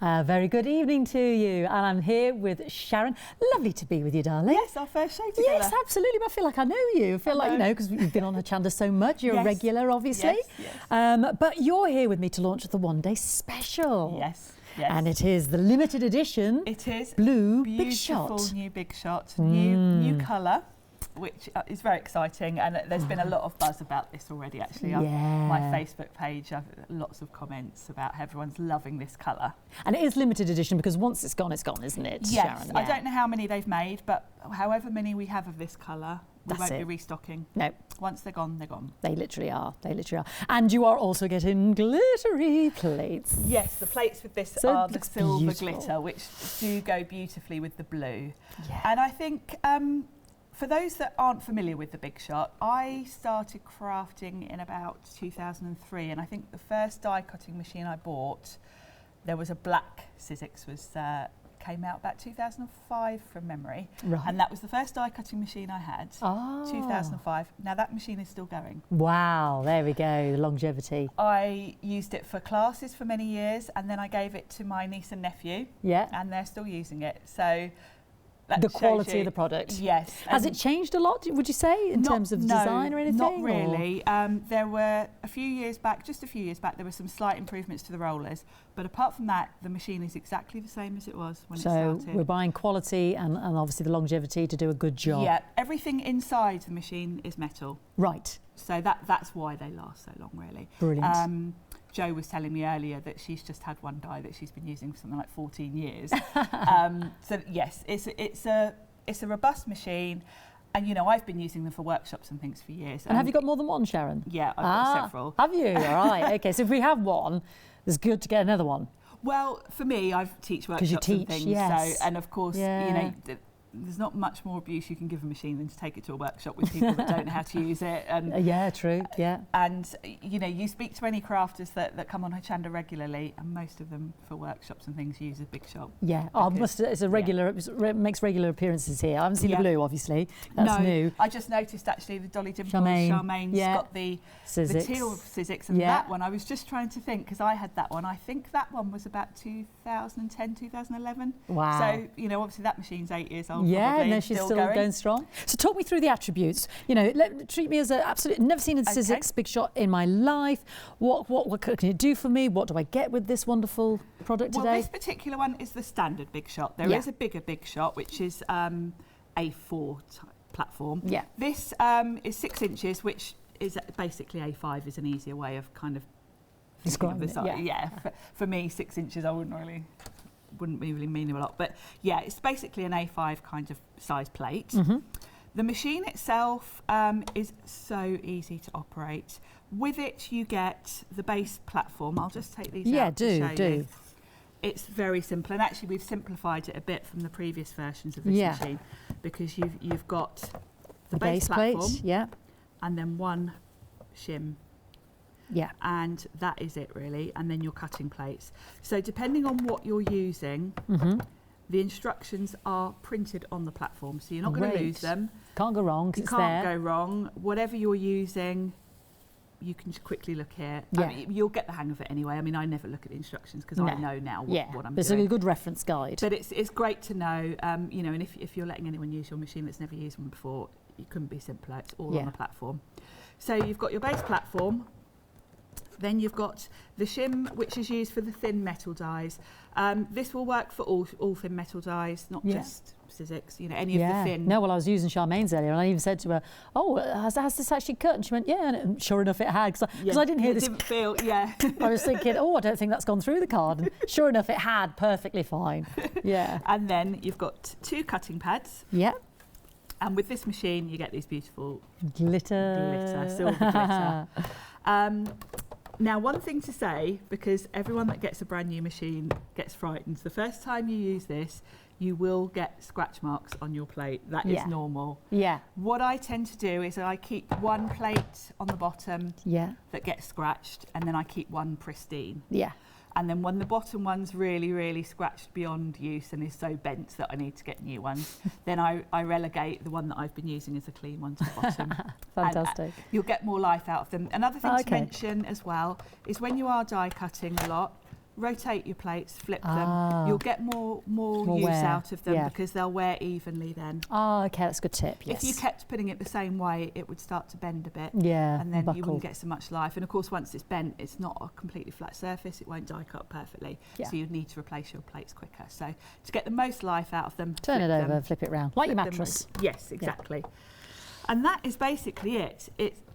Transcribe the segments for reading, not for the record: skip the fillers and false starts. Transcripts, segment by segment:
Very good evening to you, and I'm here with Sharon. Lovely to be with you, darling. Yes, our first show together. Yes, absolutely. But I feel like I know you. I feel like, you know, because you've been on her channel so much. You're a regular, obviously. Yes. But you're here with me to launch the one-day special. Yes. Yes. And it is the limited edition. It is blue beautiful Big Shot. New Big Shot, new colour, which is very exciting. And there's been a lot of buzz about this already. Actually, my Facebook page, I've lots of comments about how everyone's loving this colour. And it is limited edition because once it's gone, isn't it? Yes. Sharon? I don't know how many they've made, but however many we have of this colour, we won't be restocking. No. Once they're gone, they're gone. They literally are. They literally are. And you are also getting glittery plates. Yes, the plates with this are the silver glitter, which do go beautifully with the blue. Yeah. And I think for those that aren't familiar with the Big Shot, I started crafting in about 2003, and I think the first die cutting machine I bought, there was a black Sizzix, came out about 2005 from memory, and that was the first die cutting machine I had. 2005. Now that machine is still going. Wow, there we go, the longevity. I used it for classes for many years, and then I gave it to my niece and nephew, and they're still using it. So the quality of the product. Yes. Has it changed a lot, would you say, in terms of design or anything? Not really. There were just a few years back, there were some slight improvements to the rollers. But apart from that, the machine is exactly the same as it was when it started. So we're buying quality and obviously the longevity to do a good job. Yeah, everything inside the machine is metal. Right. So that's why they last so long, really. Brilliant. Jo was telling me earlier that she's just had one die that she's been using for something like 14 years. So yes, it's a robust machine, and you know I've been using them for workshops and things for years. And have you got more than one, Sharon? Yeah, I've got several. Have you? All right. Okay. So if we have one, it's good to get another one. Well, for me, I teach workshops and things. Yes. So, and of course, you know. There's not much more abuse you can give a machine than to take it to a workshop with people that don't know how to use it. And yeah, true. Yeah. And you know, you speak to any crafters that come on her channel regularly, and most of them for workshops and things use a Big Shot. Yeah. It's a regular. It makes regular appearances here. I haven't seen the blue, obviously. That's new. I just noticed actually the Dolly Dimple Charmaine's got the teal Sizzix, and that one. I was just trying to think because I had that one. I think that one was about 2010, 2011. Wow. So you know, obviously that machine's 8 years old. Yeah, no, she's still going strong. So talk me through the attributes. You know, treat me as never seen a Sizzix Big Shot in my life. What can it do for me? What do I get with this wonderful product today? Well, this particular one is the standard Big Shot. There is a bigger Big Shot, which is A4 type platform. Yeah. This is 6 inches, which is basically A5 is an easier way of kind of describing it. Yeah. For me, 6 inches, I wouldn't really mean a lot, but yeah, it's basically an A5 kind of size plate. The machine itself is so easy to operate. With it, you get the base platform. I'll just take these out to show you. It's very simple, and actually we've simplified it a bit from the previous versions of this machine because you've got the base platform, and then one shim. Yeah, and that is it really, and then your cutting plates. So depending on what you're using, the instructions are printed on the platform, so you're not going to lose them. Can't go wrong. You can't go wrong. Whatever you're using, you can just quickly look here. Yeah. I mean, you'll get the hang of it anyway. I mean, I never look at the instructions because I know now what I'm doing. It's a good reference guide. But it's great to know, you know, and if you're letting anyone use your machine that's never used one before, it couldn't be simpler. It's all on the platform. So you've got your base platform. Then you've got the shim, which is used for the thin metal dies. This will work for all thin metal dies, not just Sizzix, you know, any of the thin. No, well, I was using Charmaine's earlier, and I even said to her, "Oh, has this actually cut?" And she went, "Yeah," and sure enough, it had, because I didn't hear this. Didn't feel, I was thinking, "Oh, I don't think that's gone through the card." And sure enough, it had perfectly fine. Yeah. And then you've got 2 cutting pads. Yeah. And with this machine, you get these beautiful silver glitter. Now, one thing to say, because everyone that gets a brand new machine gets frightened, the first time you use this, you will get scratch marks on your plate. That is normal. Yeah. What I tend to do is I keep one plate on the bottom that gets scratched, and then I keep one pristine. Yeah. And then when the bottom one's really, really scratched beyond use and is so bent that I need to get new ones, then I relegate the one that I've been using as a clean one to the bottom. Fantastic. And, you'll get more life out of them. Another thing to mention as well is when you are die cutting a lot, rotate your plates, flip them, you'll get more use wear. out of them because they'll wear evenly then. Oh, okay, that's a good tip, yes. If you kept putting it the same way, it would start to bend a bit. Yeah, and then buckle. you wouldn't get so much life. And of course, once it's bent, it's not a completely flat surface. It won't die cut perfectly. Yeah. So you'd need to replace your plates quicker. So to get the most life out of them, turn it over, flip it round, like your mattress. Yes, exactly. Yeah. And that is basically it.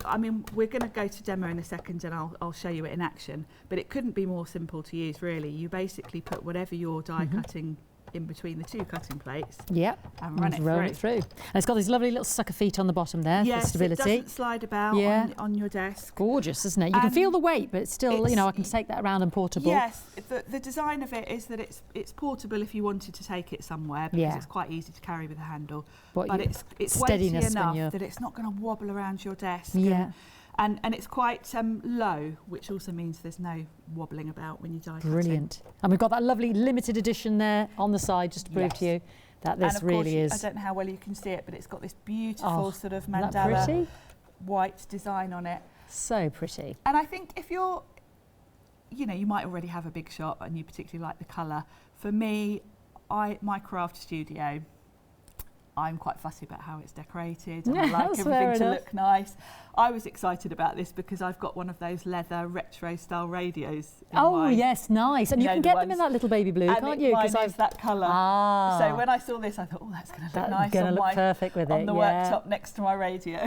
I mean, we're going to go to demo in a second and I'll show you it in action, but it couldn't be more simple to use, really. You basically put whatever you're die cutting in between the two cutting plates. Yep. And run it through. And it's got these lovely little sucker feet on the bottom there for stability. It doesn't slide about on your desk. Gorgeous, isn't it? You can feel the weight, but it's still, you know, I can take that around and portable. Yes, the design of it is that it's portable if you wanted to take it somewhere because it's quite easy to carry with a handle. But it's weighty enough that it's not going to wobble around your desk. Yeah. And it's quite low, which also means there's no wobbling about when you die cutting. Brilliant. And we've got that lovely limited edition there on the side, just to prove to you that this really is. I don't know how well you can see it, but it's got this beautiful sort of mandala white design on it. So pretty. And I think if you're, you know, you might already have a big shop and you particularly like the colour. For me, my craft studio, I'm quite fussy about how it's decorated and I like everything to look nice. I was excited about this because I've got one of those leather retro style radios. Yes, nice. And you can get them in that little baby blue, can't you? Mine is that colour. So when I saw this, I thought, that's going to look nice going to look perfect with it, on the worktop next to my radio.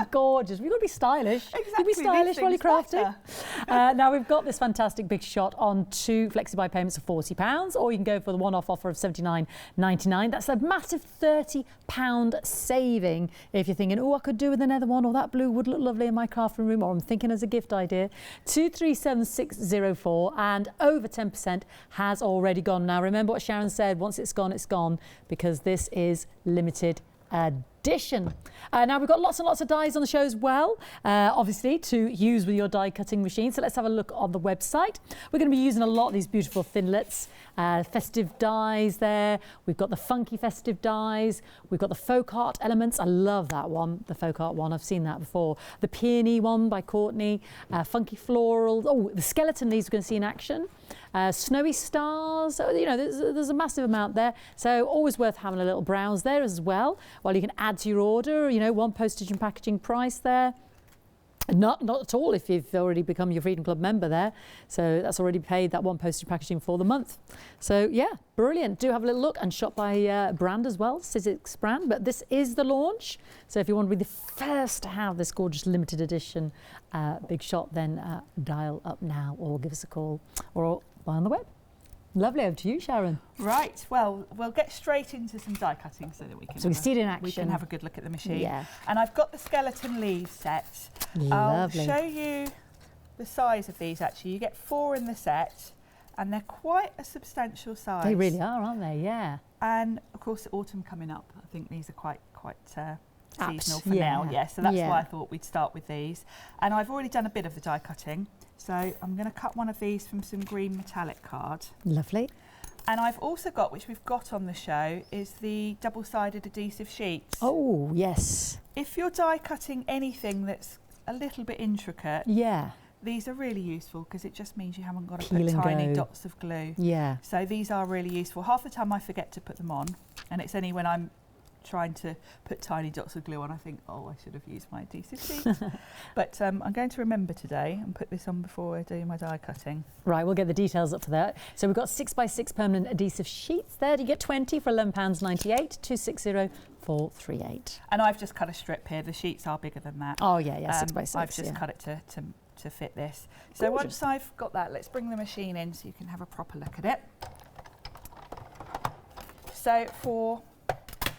Gorgeous. We've got to be stylish. Exactly. You'll be stylish while you're crafting. Now we've got this fantastic big shot on 2 flexi-buy payments of £40, or you can go for the one-off offer of £79.99. That's a massive £30 saving if you're thinking, I could do with another one, or that blue would look lovely in my crafting room, or I'm thinking as a gift idea. 237604, and over 10% has already gone. Now remember what Sharon said, once it's gone, because this is limited edition. Now we've got lots and lots of dies on the show as well, obviously to use with your die cutting machine. So let's have a look on the website. We're going to be using a lot of these beautiful Thinlits, festive dies there. We've got the funky festive dies. We've got the folk art elements. I love that one, the folk art one. I've seen that before. The peony one by Courtney, funky floral. Oh, the skeleton leaves we're going to see in action. Snowy stars, you know, there's a massive amount there. So always worth having a little browse there as well. While you can add to your order, you know, one postage and packaging price there. Not at all if you've already become your Freedom Club member there. So that's already paid that one postage packaging for the month. So yeah, brilliant. Do have a little look and shop by brand as well, Sizzix brand. But this is the launch. So if you want to be the first to have this gorgeous limited edition big shot, then dial up now or give us a call or buy on the web. Lovely, over to you, Sharon. Right, well, we'll get straight into some die cutting so that we can see it in action. We can have a good look at the machine. Yeah. And I've got the skeleton leaves set. Lovely. I'll show you the size of these actually. You get 4 in the set and they're quite a substantial size. They really are, aren't they? Yeah. And of course, autumn coming up. I think these are quite seasonal for now. Yeah, so that's why I thought we'd start with these. And I've already done a bit of the die cutting. So I'm going to cut one of these from some green metallic card. Lovely. And I've also got, which we've got on the show, is the double-sided adhesive sheets. Oh, yes. If you're die cutting anything that's a little bit intricate, these are really useful because it just means you haven't got to put tiny dots of glue. Yeah. So these are really useful. Half the time I forget to put them on, and it's only when I'm trying to put tiny dots of glue on I think, I should have used my adhesive sheets. But I'm going to remember today and put this on before I do my die cutting. Right, we'll get the details up for that. So we've got 6x6 permanent adhesive sheets there. You get 20 for £11.98, 260438. And I've just cut a strip here. The sheets are bigger than that. Oh yeah, 6x6. I've just cut it to fit this. So once I've got that, let's bring the machine in so you can have a proper look at it. So for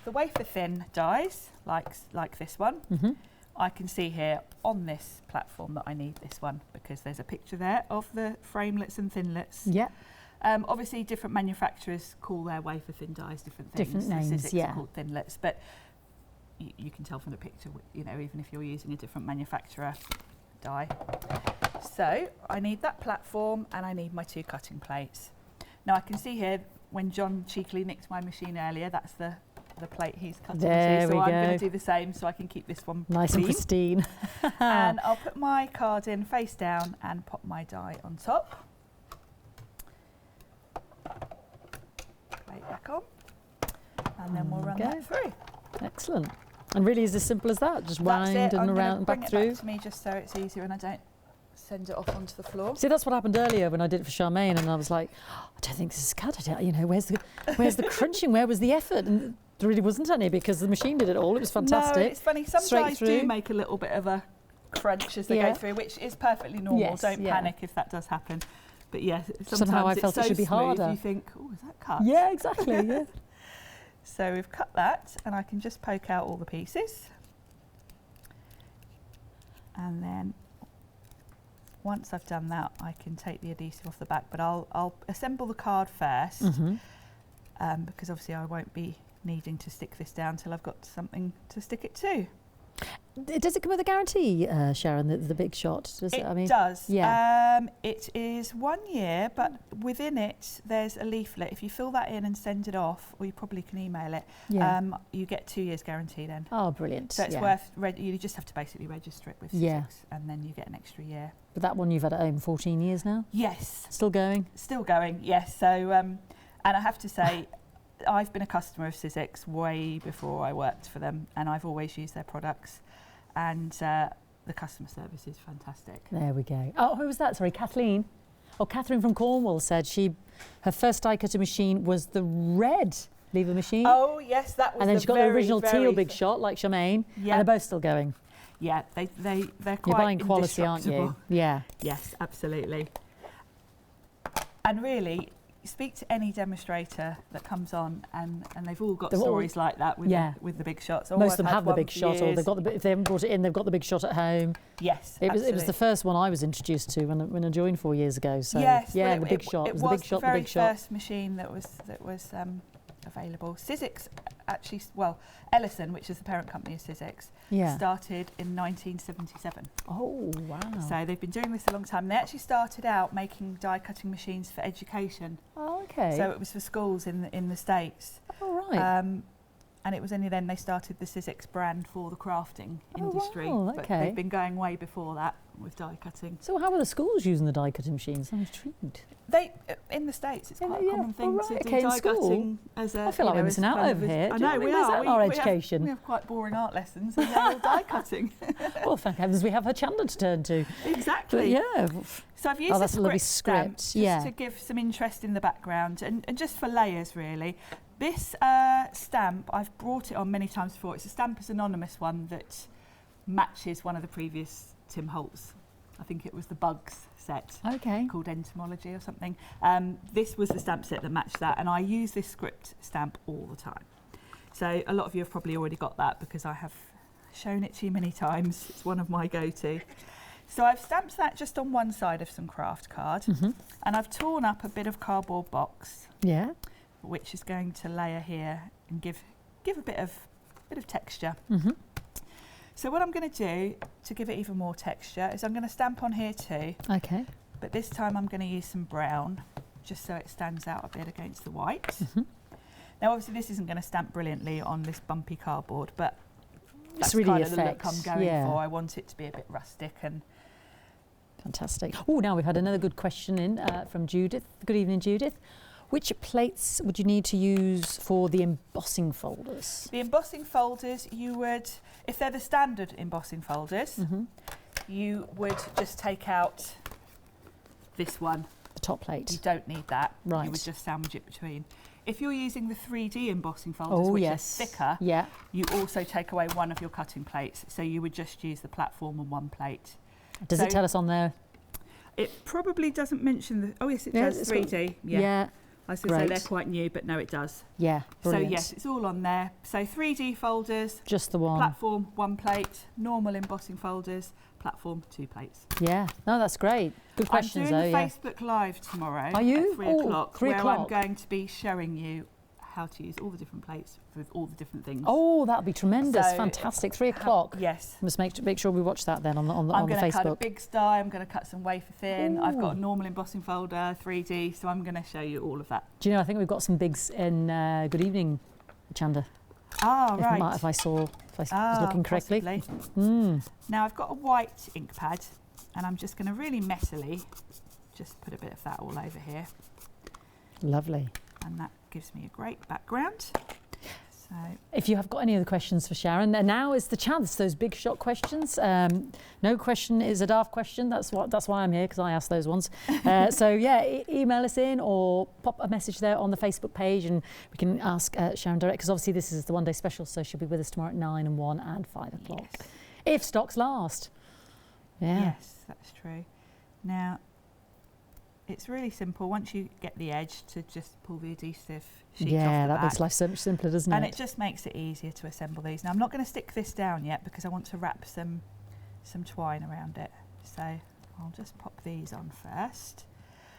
the wafer thin dies, like this one, I can see here on this platform that I need this one because there's a picture there of the framelits and thinlits. Yeah. Obviously, different manufacturers call their wafer thin dies different things. Different names, Sizzix are called thinlits, but you can tell from the picture, you know, even if you're using a different manufacturer die. So I need that platform and I need my 2 cutting plates. Now I can see here when John cheekily nicked my machine earlier, that's the plate he's cutting to. So I'm going to do the same so I can keep this one nice and pristine. And I'll put my card in face down and pop my die on top. back on, and then we'll run that through. Excellent. And really is as simple as that, just That's wind it. and I'm around and bring back it through. back to me just so it's easier and I don't send it off onto the floor. See, that's what happened earlier when I did it for Charmaine, and I was like, oh, I don't think this is cut. Where's the crunching? Where was the effort? And there really wasn't any because the machine did it all. It was fantastic. No, it's funny. Some Straight dyes through. do make a little bit of a crunch as they go through, which is perfectly normal. Yes, Don't panic if that does happen. But yeah, sometimes somehow I it's felt so it should be smooth, harder. You think, oh, is that cut? Yeah, exactly. Yeah. So we've cut that, and I can just poke out all the pieces. And then once I've done that, I can take the adhesive off the back, but I'll assemble the card first, because obviously I won't be needing to stick this down till I've got something to stick it to. Does it come with a guarantee, Sharon, the Big Shot? Does it? It does. Yeah. It is 1 year, but within it there's a leaflet. If you fill that in and send it off, or you probably can email it, you get 2 years guarantee then. Oh, brilliant. So it's worth, you just have to basically register it with Sizzix, and then you get an extra year. But that one you've had at home 14 years now? Yes. Still going? Still going, yes. So, and I have to say, I've been a customer of Sizzix way before I worked for them, and I've always used their products, and the customer service is fantastic. There we go. Oh, who was that? Sorry, Kathleen. Oh, Catherine from Cornwall said her first die cutter machine was the red lever machine. Oh yes, that was. And then she got the original teal Big shot. Shot like Charmaine. Yeah. And they're both still going. Yeah, they're quite. You're buying quality, aren't you? Yeah. Yes, absolutely. And really, speak to any demonstrator that comes on, and they've all got stories like that with the Big Shots. Most of them have the Big Shot, or if they haven't brought it in, they've got the Big Shot at home. Yes, it was the first one I was introduced to when I joined 4 years ago. So yes, the Big Shot was the Big Shot. The very first machine that was available. Sizzix actually, Ellison, which is the parent company of Sizzix, started in 1977. Oh wow! So they've been doing this a long time. They actually started out making die cutting machines for education. Oh, okay. So it was for schools in the States. Oh right. And it was only then they started the Sizzix brand for the crafting industry. Wow, okay. But they've been going way before that with die cutting. So how are the schools using the die cutting machines? I'm intrigued. They in the States, it's quite a common thing to do die cutting as a. I feel like we're missing out over here. I know we are. We our education. We have quite boring art lessons, and they're all die cutting. Well, thank heavens we have her Chandler to turn to. Exactly. But yeah. So I've used that's a lovely script. Just to give some interest in the background and just for layers really. This stamp, I've brought it on many times before. It's a Stampers Anonymous one that matches one of the previous Tim Holtz. I think it was the Bugs set, called Entomology or something. This was the stamp set that matched that, and I use this script stamp all the time. So a lot of you have probably already got that because I have shown it to you many times. It's one of my go-to. So I've stamped that just on one side of some craft card, and I've torn up a bit of cardboard box. Yeah. Which is going to layer here and give a bit of texture. So what I'm going to do to give it even more texture is I'm going to stamp on here too. Okay. But this time I'm going to use some brown, just so it stands out a bit against the white. Now obviously this isn't going to stamp brilliantly on this bumpy cardboard, but that's really kind of the look I'm going for. I want it to be a bit rustic and. Fantastic. Oh, now we've had another good question in from Judith. Good evening, Judith. Which plates would you need to use for the embossing folders? The embossing folders, you would, if they're the standard embossing folders, you would just take out this one. The top plate. You don't need that. Right. You would just sandwich it between. If you're using the 3D embossing folders, which are thicker, you also take away one of your cutting plates. So you would just use the platform and one plate. Does it tell us on there? It probably doesn't mention the. Oh yes, it does. 3D. Yeah. I was going to say they're quite new, but no, it does. Yeah, brilliant. So yes, it's all on there. So 3D folders. Just the one. Platform, 1 plate. Normal embossing folders. Platform, 2 plates. Yeah, no, that's great. Good questions, I'm doing the Facebook Live tomorrow. Are you? At 3 o'clock. 3 where o'clock. I'm going to be showing you how to use all the different plates with all the different things. Oh, that'll be tremendous. Fantastic. 3 o'clock. Yes. Must make sure we watch that then on the Facebook. I'm going to cut a Bigz Die. I'm going to cut some wafer thin. I've got a normal embossing folder, 3D, so I'm going to show you all of that. Do you know, I think we've got some Bigz in Good Evening, Chanda. Ah, right. If I was looking correctly. Now I've got a white ink pad, and I'm just going to really messily just put a bit of that all over here. Lovely. And that gives me a great background. So, if you have got any other questions for Sharon, then now is the chance. Those big shot questions. No question is a daft question. That's why I'm here, because I ask those ones. So yeah, email us in or pop a message there on the Facebook page, and we can ask Sharon direct. Because obviously this is the one-day special, so she'll be with us tomorrow at 9 and 1 and 5 o'clock, yes. if stocks last. Yeah. Yes, that's true. Now, it's really simple once you get the edge to just pull the adhesive sheet off the that back. makes life so much simpler, doesn't it? And it just makes it easier to assemble these. Now, I'm not going to stick this down yet because I want to wrap some twine around it. So I'll just pop these on first.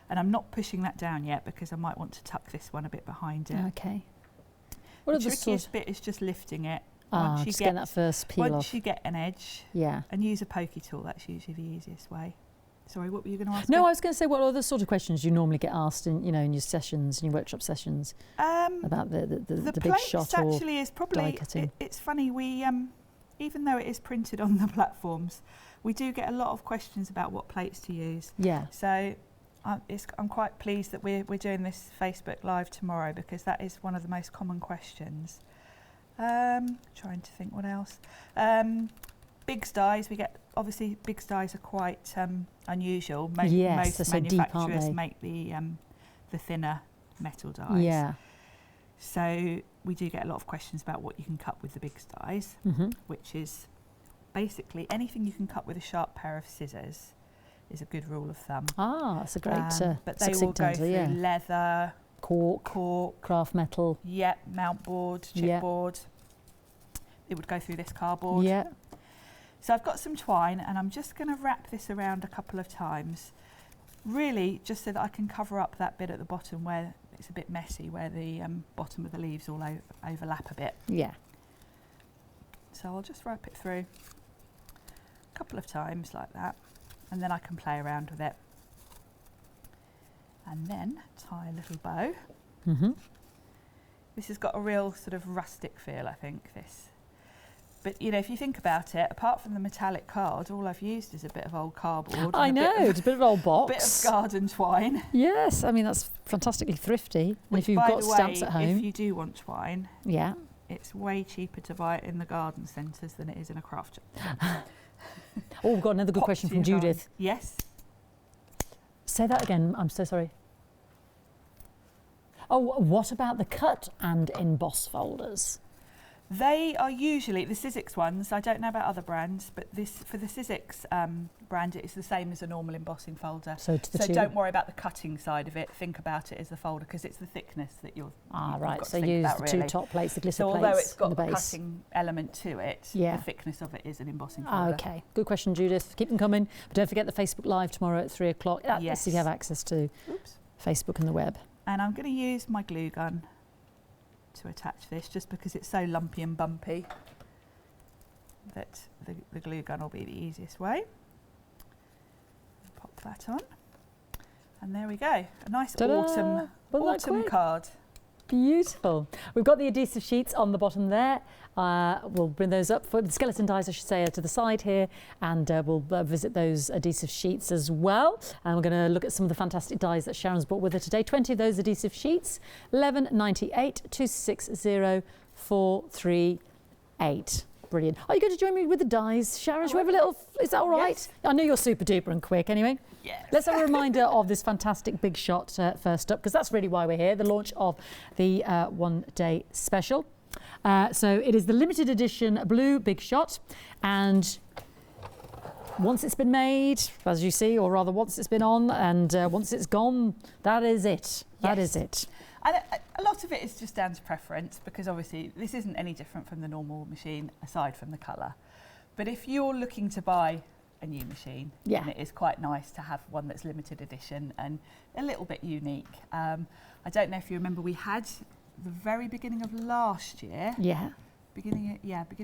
And I'm not pushing that down yet because I might want to tuck this one a bit behind it. Okay. The trickiest bit is just lifting it. Just getting that first peel off. Once you get an edge, and use a pokey tool, that's usually the easiest way. Sorry, what were you going to ask? No, I was going to say, what other sort of questions you normally get asked in, in your sessions, in your workshop sessions, about the big shot or actually is probably, die cutting? It's funny, we even though it is printed on the platforms, we do get a lot of questions about what plates to use. Yeah. So I'm quite pleased that we're doing this Facebook Live tomorrow, because that is one of the most common questions. Trying to think what else. Bigz Dies, we get, obviously Bigz Dies are quite unusual. Most manufacturers make the thinner metal dies. Yeah. So we do get a lot of questions about what you can cut with the Bigz Dies, which is basically anything you can cut with a sharp pair of scissors is a good rule of thumb. That's a great but they will go through leather, cork, craft metal. Yep, mount board, chipboard. It would go through this cardboard. Yeah. So I've got some twine, and I'm just going to wrap this around a couple of times, really just so that I can cover up that bit at the bottom where it's a bit messy, where the bottom of the leaves all overlap a bit. Yeah. So I'll just wrap it through a couple of times like that, and then I can play around with it. And then tie a little bow. This has got a real sort of rustic feel, I think, this. But, if you think about it, apart from the metallic card, all I've used is a bit of old cardboard. I know, it's a bit of old box. A bit of garden twine. Yes, I mean, that's fantastically thrifty. And if you've got stamps at home. If you do want twine, it's way cheaper to buy it in the garden centres than it is in a craft shop. We've got another good question from Judith. Yes. Say that again, I'm so sorry. Oh, what about the cut and emboss folders? They are usually the Sizzix ones. I don't know about other brands, but for the Sizzix brand, it is the same as a normal embossing folder. So don't worry about the cutting side of it. Think about it as the folder, because it's the thickness that you've right. got So to use about, the really. two top plates, the glitter plates. So although it's got the a cutting element to it, the thickness of it is an embossing folder. Okay, good question, Judith. Keep them coming. But don't forget the Facebook Live tomorrow at 3 o'clock. Yes. So you have access to Facebook and the web. And I'm going to use my glue gun to attach this, just because it's so lumpy and bumpy that the glue gun will be the easiest way. Pop that on, and there we go, a nice autumn card. Beautiful. We've got the adhesive sheets on the bottom there. We'll bring those up for the skeleton dies, I should say, to the side here, and we'll visit those adhesive sheets as well. And we're going to look at some of the fantastic dies that Sharon's brought with her today. 20 of those adhesive sheets, 1198 260 438. Brilliant. Are you going to join me with the dies, Sharon? Should we have a little? Is that all right? Yes. I know you're super duper and quick. Anyway. Yes. Let's have a reminder of this fantastic big shot first up, because that's really why we're here. The launch of the one-day special. So it is the limited edition blue big shot, and once it's been made, as you see, or rather once it's been on, and once it's gone, that is it. That is it. And a lot of it is just down to preference, because obviously this isn't any different from the normal machine aside from the colour. But if you're looking to buy a new machine, then it is quite nice to have one that's limited edition and a little bit unique. I don't know if you remember, we had the very beginning of last year. Beginning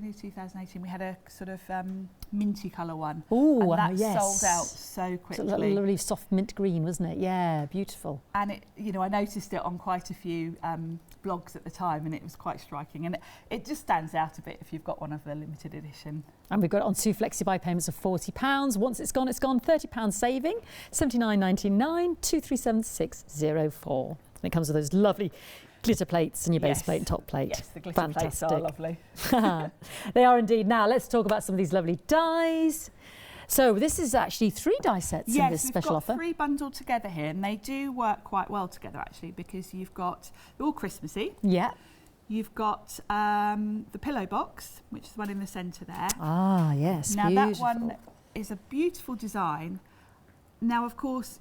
of 2018, we had a sort of minty colour one. Oh, and that sold out so quickly. So lovely soft mint green, wasn't it? Yeah, beautiful. And it, I noticed it on quite a few blogs at the time, and it was quite striking. And it just stands out a bit if you've got one of the limited edition. And we've got it on 2 flexi-buy payments of £40. Once it's gone, it's gone. £30 saving, £79.99, 237604. And it comes with those lovely glitter plates and your base plate and top plate. Yes, the glitter plates are lovely. They are indeed. Now let's talk about some of these lovely dies. So this is actually 3 die sets in this special offer. Yes, we've got 3 bundled together here, and they do work quite well together actually, because you've got, they're all Christmassy. Yeah. You've got the pillow box, which is the one in the centre there. Ah, yes, now beautiful. that one is a beautiful design. Now, of course,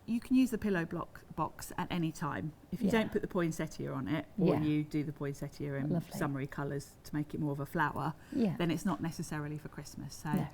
you can use the pillow box at any time. If you don't put the poinsettia on it, or you do the poinsettia in summery colours to make it more of a flower, then it's not necessarily for Christmas. So,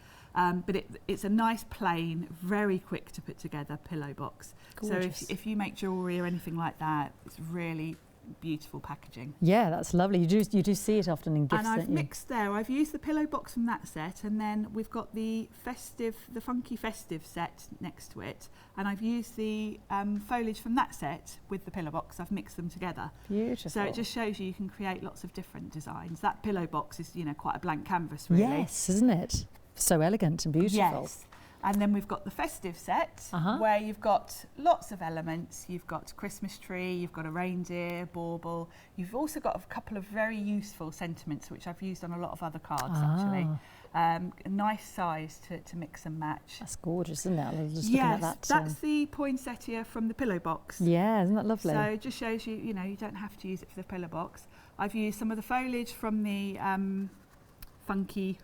but it's a nice, plain, very quick to put together pillow box. Gorgeous. So if you make jewellery or anything like that, it's really beautiful packaging. Yeah, that's lovely. You do see it often in gifts. And I've mixed there. I've used the pillow box from that set, and then we've got the funky festive set next to it, and I've used the foliage from that set with the pillow box. I've mixed them together. Beautiful. So it just shows you can create lots of different designs. That pillow box is, you know, quite a blank canvas, really. Yes, isn't it? So elegant and beautiful. Yes. And then we've got the festive set, where you've got lots of elements. You've got Christmas tree, you've got a reindeer, bauble. You've also got a couple of very useful sentiments, which I've used on a lot of other cards, actually. A nice size to mix and match. That's gorgeous, isn't it? I was just looking at that. That's the poinsettia from the pillow box. Yeah, isn't that lovely? So it just shows you, you know, you don't have to use it for the pillow box. I've used some of the foliage from the funky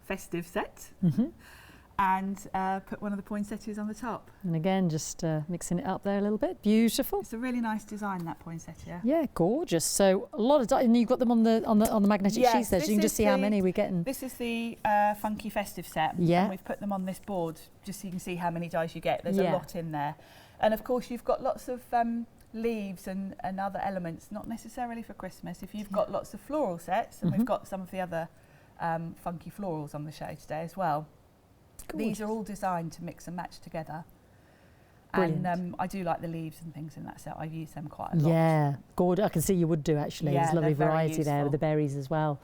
festive set. And put one of the poinsettias on the top. And again, just mixing it up there a little bit. Beautiful. It's a really nice design, that poinsettia. Yeah, gorgeous. So a lot of and you've got them on the magnetic sheets there, so you can just see how many we're getting. This is the funky festive set. Yeah. And we've put them on this board just so you can see how many dies you get. There's a lot in there. And of course you've got lots of leaves and other elements, not necessarily for Christmas. If you've got lots of floral sets, and we've got some of the other funky florals on the show today as well. Gorgeous. These are all designed to mix and match together. Brilliant. And I do like the leaves and things in that set. I use them quite a lot. Yeah, gorgeous. I can see you would do actually. Yeah, there's lovely variety there with the berries as well.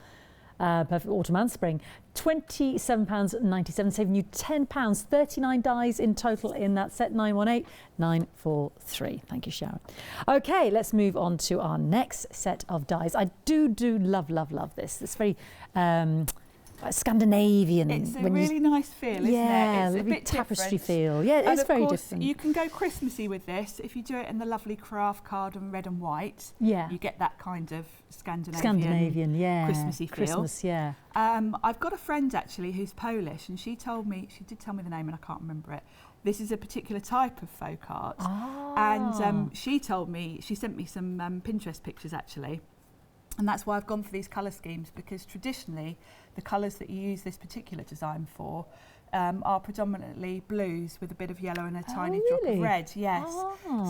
Perfect autumn and spring. £27.97, saving you £10. 39 dies in total in that set. 918943. Thank you, Sharon. Okay, let's move on to our next set of dies. I do love this. It's very Scandinavian. It's a really nice feel, isn't it? It's a bit tapestry different. feel. Yeah, it's very different. You can go Christmassy with this. If you do it in the lovely craft card and red and white, you get that kind of Scandinavian Christmassy feel. Christmas, yeah. I've got a friend actually who's Polish, and she did tell me the name and I can't remember it. This is a particular type of folk art. And she sent me some Pinterest pictures actually. And that's why I've gone for these colour schemes, because traditionally the colours that you use this particular design for are predominantly blues with a bit of yellow and a tiny drop of red. Yes.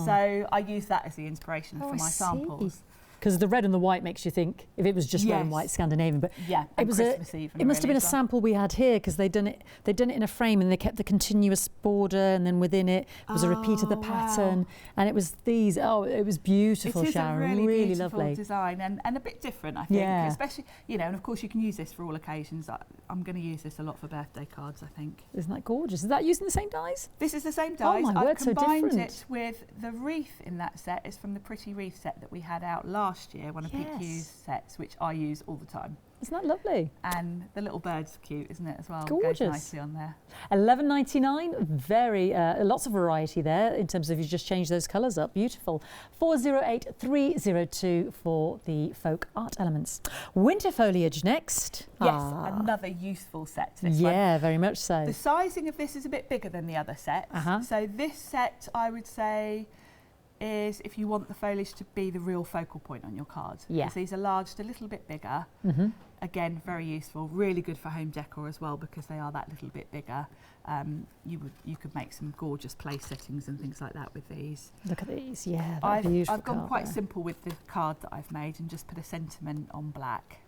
So I use that as the inspiration for my samples. Because the red and the white makes you think, if it was just red and white, Scandinavian, but it was it must have been a sample we had here, because they'd done it in a frame, and they kept the continuous border, and then within it was a repeat of the pattern, and it was these. Oh, it was beautiful, Sharon. It is a really beautiful lovely design, and a bit different, I think. Especially, you know, and of course you can use this for all occasions. I'm going to use this a lot for birthday cards, I think. Isn't that gorgeous? Is that using the same dies? This is the same dies. Oh my word, I've combined so it with the wreath in that set. It's from the Pretty Wreath set that we had out last year, one of PQ's sets, which I use all the time. Isn't that lovely? And the little bird's cute, isn't it, as well? Gorgeous. Goes nicely on there. £11.99, very lots of variety there in terms of you just change those colours up. Beautiful. 408302 for the folk art elements. Winter foliage next. Yes, another useful set. This one. Very much so. The sizing of this is a bit bigger than the other sets. So this set, I would say, is if you want the foliage to be the real focal point on your card. Because these are larged a little bit bigger. Again, very useful, really good for home decor as well, because they are that little bit bigger. You could make some gorgeous place settings and things like that with these. Look at these, I've gone quite simple with the card that I've made and just put a sentiment on black,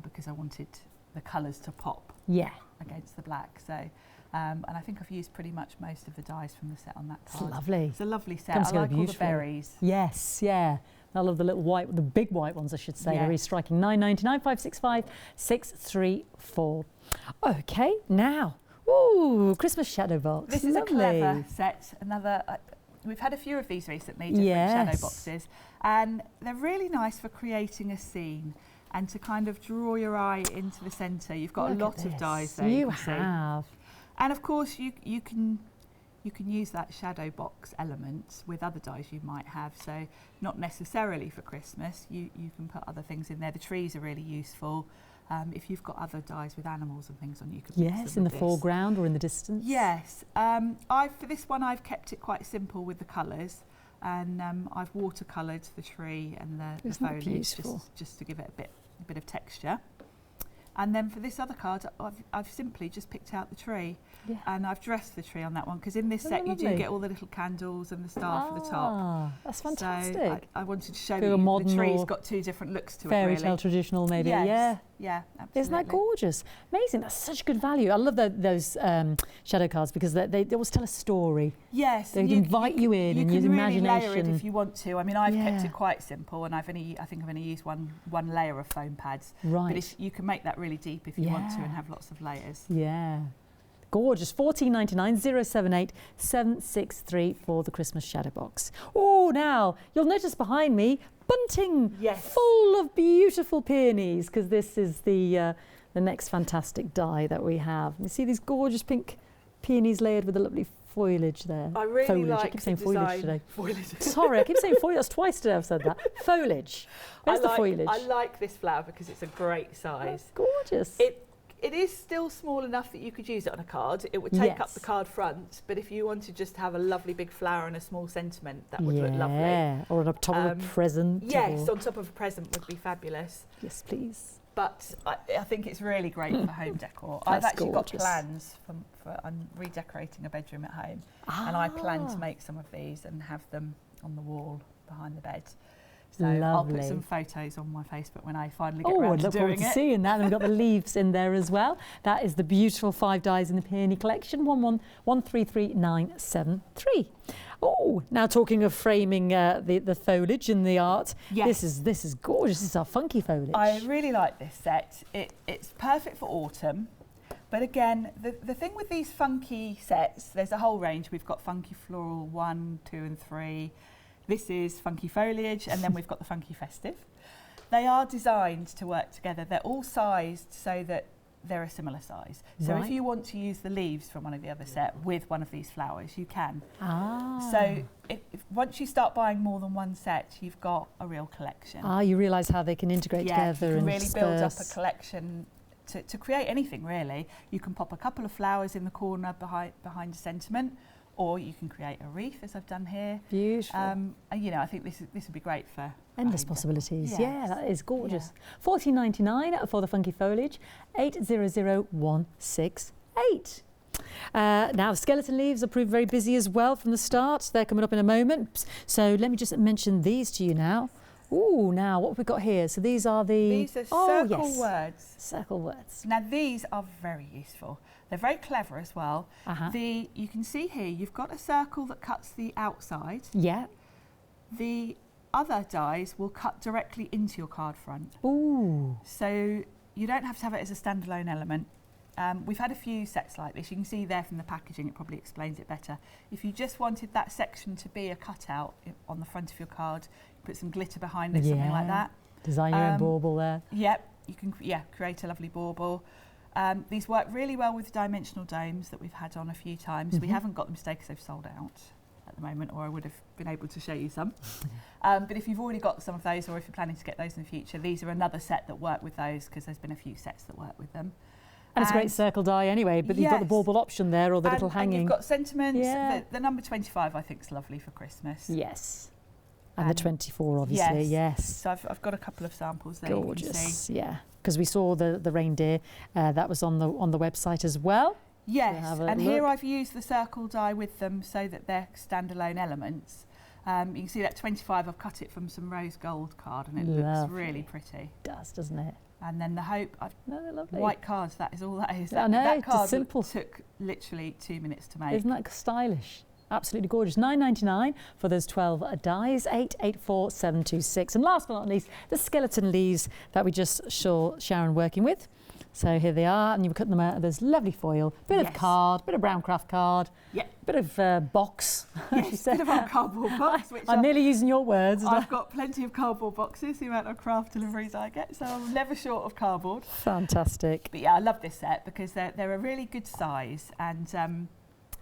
because I wanted the colours to pop against the black. So. And I think I've used pretty much most of the dies from the set on that card. It's lovely. It's a lovely set. I like all the berries. Yes, I love the little white, the big white ones, I should say. They're really striking. £9.99, 565 634. Okay, now, Christmas shadow box. This is a clever set. Another. we've had a few of these recently, different shadow boxes, and they're really nice for creating a scene and to kind of draw your eye into the centre. You've got a lot of dies there. You have. And of course, you can use that shadow box element with other dies you might have. So not necessarily for Christmas. You can put other things in there. The trees are really useful. If you've got other dies with animals and things on, you could mix them in the foreground or in the distance. Yes. For this one, I've kept it quite simple with the colours, and I've watercoloured the tree and the foliage just to give it a bit of texture. And then for this other card, I've simply just picked out the tree, and I've dressed the tree on that one, because in this set you do get all the little candles and the star for the top. That's fantastic. So I wanted to show you the tree's got two different looks to it, really. Fairy tale traditional, maybe. Yes. Yeah, absolutely. Isn't that gorgeous? Amazing. That's such good value. I love those shadow cards, because they always tell a story. Yes. They invite you in and use imagination. You can really layer it if you want to. I mean, I've kept it quite simple, and I think I've only used one layer of foam pads. Right. But you can make that really deep if you want to, and have lots of layers. Yeah. Gorgeous. $14.99 078 763 for the Christmas shadow box. Oh, now you'll notice behind me bunting full of beautiful peonies, because this is the next fantastic die that we have. You see these gorgeous pink peonies layered with a lovely foliage there. I really like I keep saying foliage today. Foliage. Sorry, I keep saying foliage. That's twice today I've said that. Foliage. Where's the foliage? I like this flower because it's a great size. That's gorgeous. It is still small enough that you could use it on a card. It would take up the card front, but if you want to just have a lovely big flower and a small sentiment, that would look lovely. Yeah, or on top of a present. Yes, on top of a present would be fabulous. Yes, please. But I think it's really great for home decor. I've actually got plans for I'm redecorating a bedroom at home, and I plan to make some of these and have them on the wall behind the bed. So I'll put some photos on my Facebook when I finally get around to doing it. I'd look forward to seeing that. And we've got the leaves in there as well. That is the beautiful 5 dies in the peony collection, 1133973. Oh, now talking of framing the foliage and the art, this is gorgeous. This is our funky foliage. I really like this set. It's perfect for autumn. But again, the thing with these funky sets, there's a whole range. We've got Funky Floral 1, 2 and 3. This is Funky Foliage, and then we've got the Funky Festive. They are designed to work together. They're all sized so that they're a similar size. So if you want to use the leaves from one of the other set with one of these flowers, you can. So if once you start buying more than one set, you've got a real collection. You realise how they can integrate together you can and really build up a collection to create anything, really. You can pop a couple of flowers in the corner behind a sentiment, or you can create a wreath, as I've done here. Beautiful. And, I think this would be great for endless possibilities. Yeah, that is gorgeous. $14.99 for the funky foliage. 800168. Now, skeleton leaves have proved very busy as well from the start. They're coming up in a moment. So let me just mention these to you now. Ooh, now what have we got here? So these are These are circle words. Circle words. Now these are very useful. They're very clever as well. You can see here, you've got a circle that cuts the outside. Yeah. The other dies will cut directly into your card front. Ooh. So you don't have to have it as a standalone element. We've had a few sets like this. You can see there from the packaging, it probably explains it better. If you just wanted that section to be a cutout on the front of your card, put some glitter behind it, something like that. Design your own bauble there. Yep, you can create a lovely bauble. These work really well with dimensional domes that we've had on a few times. We haven't got them today because they've sold out at the moment, or I would have been able to show you some. But if you've already got some of those, or if you're planning to get those in the future, these are another set that work with those, because there's been a few sets that work with them. And it's a great circle die anyway, but you've got the bauble option there, or the little hanging. And you've got sentiments. The number 25 I think is lovely for Christmas. Yes. And the 24 obviously, yes. So I've got a couple of samples there. Gorgeous, you can see. yeah. Because we saw the reindeer that was on the website as well. Yes, and here I've used the circle die with them so that they're standalone elements. You can see that 25, I've cut it from some rose gold card, and it looks really pretty. It does, doesn't it? And then the hope, they're lovely. White cards, that is all that is. I know, that card it's simple. Took literally 2 minutes to make. Isn't that stylish? Absolutely gorgeous. $9.99 for those 12 dies, 884726. And last but not least, the skeleton leaves that we just saw Sharon working with. So here they are, and you cut them out of this lovely foil. Bit of card, bit of brown craft card, bit of box. Yes, bit of our cardboard box. Which I'm nearly using your words. I've got plenty of cardboard boxes, the amount of craft deliveries I get, so I'm never short of cardboard. Fantastic. But yeah, I love this set because they're a really good size, and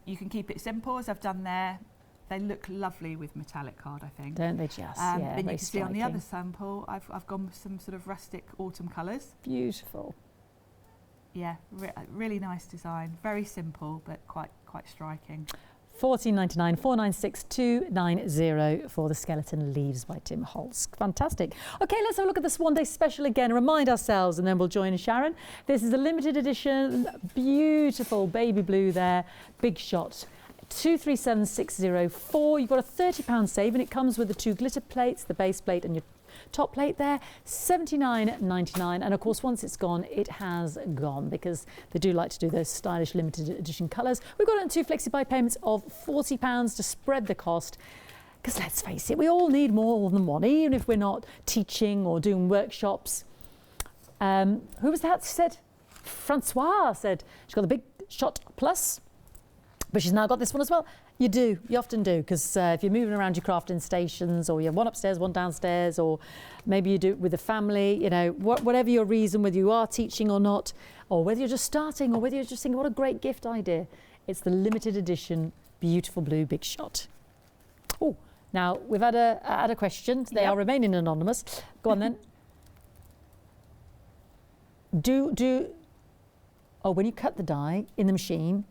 you can keep it simple, as I've done there. They look lovely with metallic card, I think. Don't they just? Yeah, then you very can see on the striking. other sample, I've gone with some sort of rustic autumn colours. Beautiful. Yeah, really nice design. Very simple, but quite striking. $14.99, $496,290 for the Skeleton Leaves by Tim Holtz. Fantastic. Okay, let's have a look at the Swan Day special again. Remind ourselves, and then we'll join Sharon. This is a limited edition, beautiful baby blue there, big shot. 237604. You've got a £30 save, and it comes with the 2 glitter plates, the base plate and your top plate there. $79.99, and of course once it's gone, it has gone, because they do like to do those stylish limited edition colours. We've got it in 2 flexi-buy payments of £40 to spread the cost, because let's face it, we all need more than one, even if we're not teaching or doing workshops. Who was that said? Francois said she's got the Big Shot Plus, but she's now got this one as well. You often do, because if you're moving around your crafting stations, or you have one upstairs, one downstairs, or maybe you do it with a family, you know, whatever your reason, whether you are teaching or not, or whether you're just starting, or whether you're just thinking, what a great gift idea. It's the limited edition beautiful blue Big Shot. Oh, now we've had a question. They are remaining anonymous. Go on then. When you cut the die in the machine,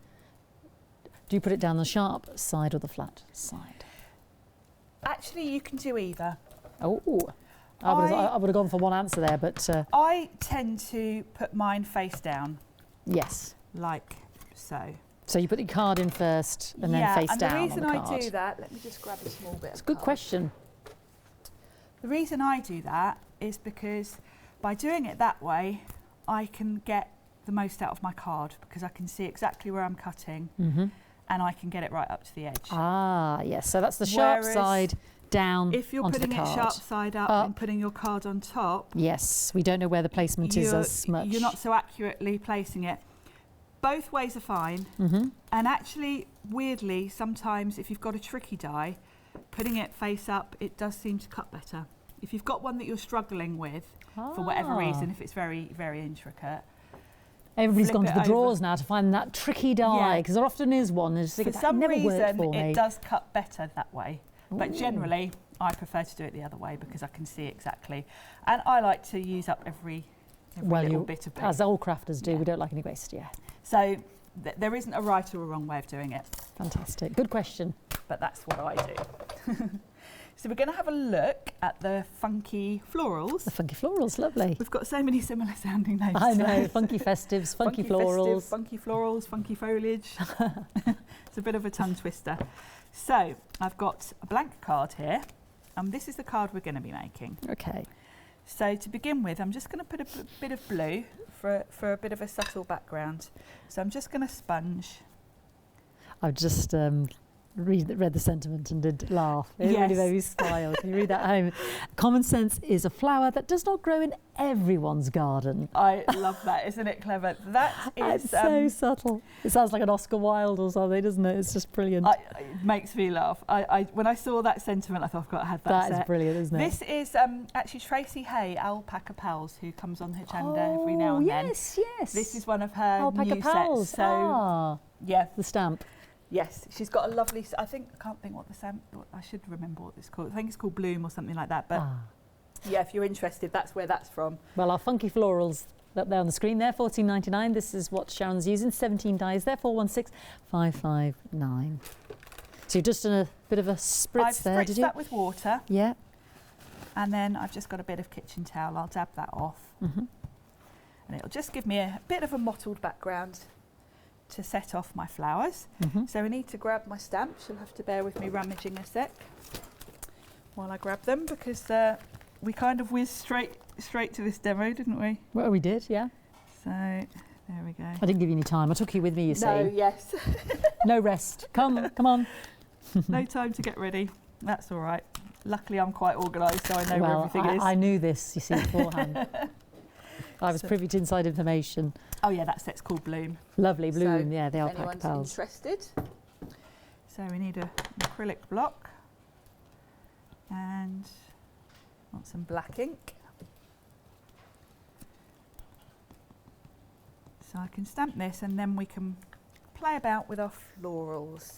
do you put it down the sharp side or the flat side? Actually, you can do either. Oh, I would have gone for one answer there, but... I tend to put mine face down. Yes. Like so. So you put the card in first and then face down on the card. The reason I do that, let me just grab a small bit. It's a good question. The reason I do that is because by doing it that way, I can get the most out of my card, because I can see exactly where I'm cutting. And I can get it right up to the edge. Ah, yes. So that's the sharp side down if you're onto putting the it card. sharp side up and putting your card on top. Yes, we don't know where the placement is as much. You're not so accurately placing it. Both ways are fine. And actually, weirdly, sometimes if you've got a tricky die, putting it face up, it does seem to cut better. If you've got one that you're struggling with, for whatever reason, if it's very, very intricate, everybody's gone to the drawers now to find that tricky die, because there often is one. For some reason, it does cut better that way. But generally, I prefer to do it the other way, because I can see exactly. And I like to use up every little bit of it. As all crafters do, we don't like any waste, So there isn't a right or a wrong way of doing it. Fantastic. Good question. But that's what I do. So we're going to have a look at the funky florals. The funky florals, lovely. We've got so many similar sounding names. I know, funky festives, funky florals. Funky florals, funky foliage. It's a bit of a tongue twister. So I've got a blank card here, and this is the card we're going to be making. Okay. So to begin with, I'm just going to put a bit of blue for a bit of a subtle background. So I'm just going to sponge. I've just read the sentiment and did laugh. It really made me smile. Can you read that home? Common sense is a flower that does not grow in everyone's garden. I love that. Isn't it clever? That is it's so subtle. It sounds like an Oscar Wilde or something, doesn't it? It's just brilliant. It makes me laugh. When I saw that sentiment, I thought, I've got to have that. That is brilliant, isn't it? This is actually Tracy Hay, Alpaca Pals, who comes on her channel every now and then. Yes. This is one of her Alpaca new Pals. sets. So the stamp. Yes, she's got a lovely. I can't think what the stamp. I should remember what it's called. I think it's called Bloom or something like that. But yeah, if you're interested, that's where that's from. Well, our funky florals up there on the screen there, $14.99. This is what Sharon's using. 17 dies there, 416559. So you've just done a bit of a spritz there, did you? I've spritzed that with water. Yeah. And then I've just got a bit of kitchen towel. I'll dab that off, and it'll just give me a bit of a mottled background to set off my flowers. So I need to grab my stamps. You'll have to bear with me rummaging a sec while I grab them, because we kind of whizzed straight to this demo, didn't we? Well, we did, yeah. So there we go. I didn't give you any time. I took you with me, you see. No, yes. No rest. Come on. No time to get ready. That's all right. Luckily, I'm quite organised, so I know where everything is. I knew this, you see, beforehand. I was privy to inside information. Oh yeah, that set's called Bloom. Lovely, Bloom, So yeah, the if alpaca anyone's pals. interested. So we need an acrylic block and want some black ink. So I can stamp this and then we can play about with our florals.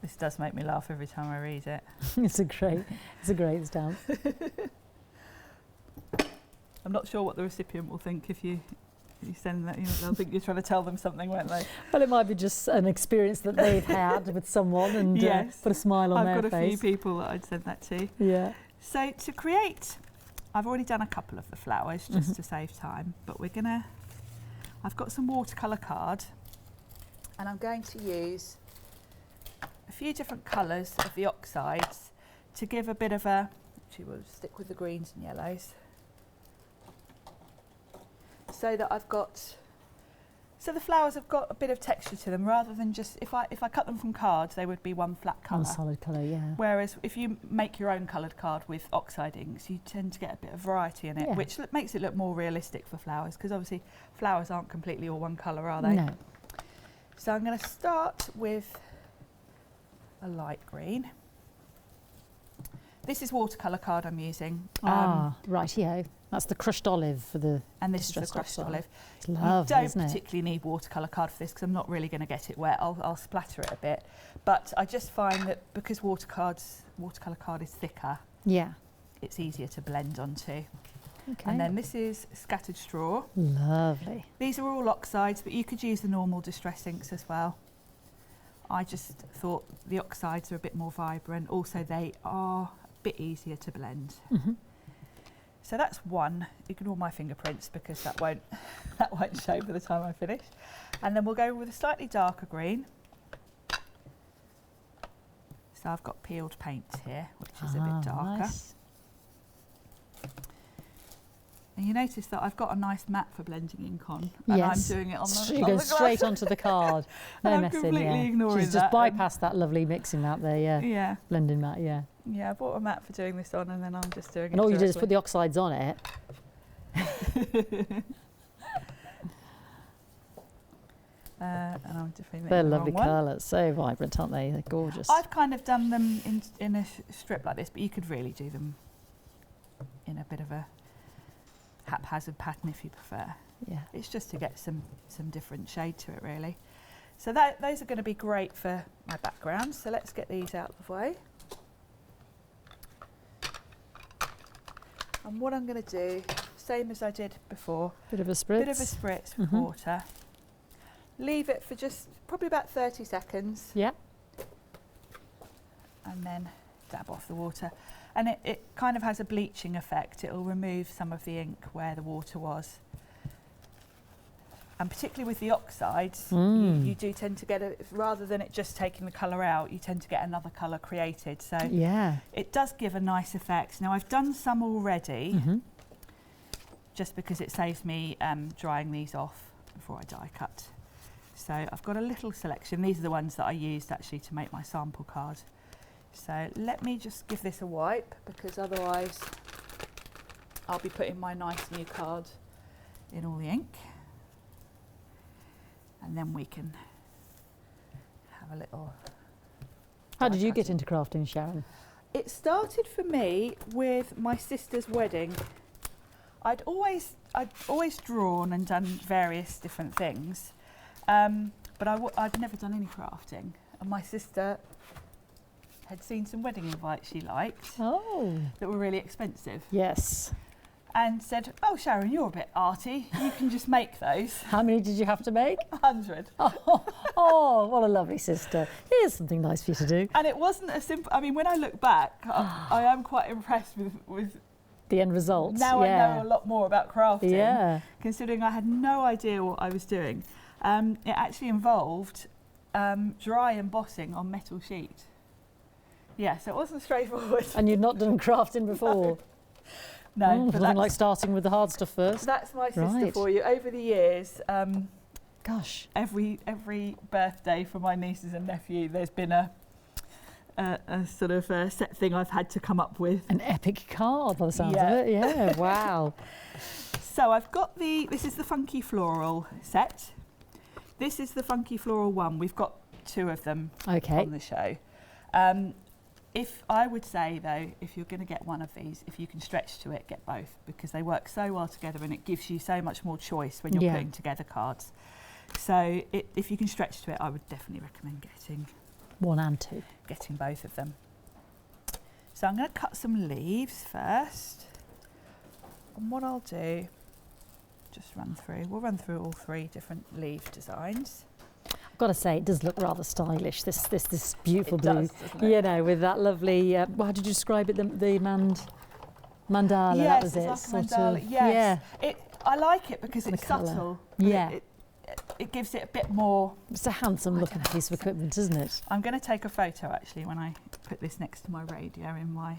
This does make me laugh every time I read it. It's a great stamp. I'm not sure what the recipient will think if you send that. They'll think you're trying to tell them something, won't they? Well, it might be just an experience that they've had with someone and Yes. put a smile on their face. I've got a few people that I'd send that to. Yeah. So to create, I've already done a couple of the flowers just to save time, but I've got some watercolour card and I'm going to use a few different colours of the oxides to give a bit of actually we'll stick with the greens and yellows, so that so the flowers have got a bit of texture to them rather than just, if I cut them from cards, they would be one flat colour. One solid colour, yeah. Whereas if you make your own coloured card with oxide inks, you tend to get a bit of variety in it, Yeah. which makes it look more realistic for flowers, because obviously flowers aren't completely all one colour, are they? No. So I'm going to start with a light green. This is watercolour card I'm using. Rightio. That's the crushed olive for the And this is the distressed crushed oxide. olive. It's lovely, You isn't don't it? particularly need watercolour card for this because I'm not really going to get it wet. I'll splatter it a bit. But I just find that because watercolour card is thicker, Yeah. it's easier to blend onto. Okay. And then this is scattered straw. Lovely. These are all oxides, but you could use the normal distress inks as well. I just thought the oxides are a bit more vibrant. Also, they are a bit easier to blend. Mm-hmm. So that's one. Ignore my fingerprints because that won't show by the time I finish. And then we'll go with a slightly darker green. So I've got peeled paint here, which is a bit darker. Nice. And you notice that I've got a nice mat for blending ink on, and Yes. I'm doing it on the It on goes the straight glass. onto the card. No And I'm messing, completely yeah. ignoring She's just that and- bypassed that lovely mixing mat there, yeah. Yeah, Blending mat, yeah. yeah. I bought a mat for doing this on, and then I'm just doing it. And all you did is directly. put the oxides on it. And I'm definitely They're the lovely wrong one. colours, so vibrant, aren't they? They're gorgeous. I've kind of done them in a strip like this, but you could really do them in a bit of a haphazard pattern if you prefer. Yeah. It's just to get some different shade to it, really. So those are going to be great for my background. So let's get these out of the way. And what I'm going to do, same as I did before, Bit of a spritz. bit of a spritz with Mhm. water. Leave it for just probably about 30 seconds. Yeah. And then dab off the water. And it kind of has a bleaching effect. It'll remove some of the ink where the water was. And particularly with the oxides, you do tend to get, rather than it just taking the colour out, you tend to get another colour created. So Yeah. it does give a nice effect. Now I've done some already, just because it saves me drying these off before I die cut. So I've got a little selection. These are the ones that I used actually to make my sample card. So let me just give this a wipe, because otherwise I'll be putting my nice new card in all the ink. And then we can have a little... How did die you get cutting. into crafting, Sharon? It started for me with my sister's wedding. I'd always drawn and done various different things, but I'd never done any crafting. And my sister had seen some wedding invites she liked Oh. that were really expensive, Yes. and said, "Oh, Sharon, you're a bit arty. You can just make those." How many did you have to make? 100. Oh, what a lovely sister. Here's something nice for you to do. And it wasn't a simple. I mean, when I look back, I am quite impressed with. The end result. Now yeah. I know a lot more about crafting. Yeah. Considering I had no idea what I was doing. It actually involved dry embossing on metal sheet. Yeah, so it wasn't straightforward. And you'd not done crafting before? No, but nothing that's, like starting with the hard stuff first. that's my sister Right. for you. Over the years, Gosh. every birthday for my nieces and nephew, there's been a a sort of set thing I've had to come up with. An epic card by the sounds of it. Yeah, wow. So I've got this is the Funky Floral set. This is the Funky Floral one. We've got 2 of them on the show. If I would say though, if you're going to get one of these, if you can stretch to it, get both, because they work so well together and it gives you so much more choice when you're putting together cards. So if you can stretch to it, I would definitely recommend getting 1 and 2. Getting both of them. So I'm going to cut some leaves first. And what I'll do, we'll run through all 3 different leaf designs. I've got to say, it does look rather stylish, this beautiful it blue, does, doesn't it? you know, with that lovely, how did you describe it, the mandala, yes, that was it's it. like sort a mandala. of, yes. I like it because it's colour. subtle. Yeah. It gives it a bit more. It's a handsome looking piece of equipment, isn't it? I'm going to take a photo actually when I put this next to my radio in my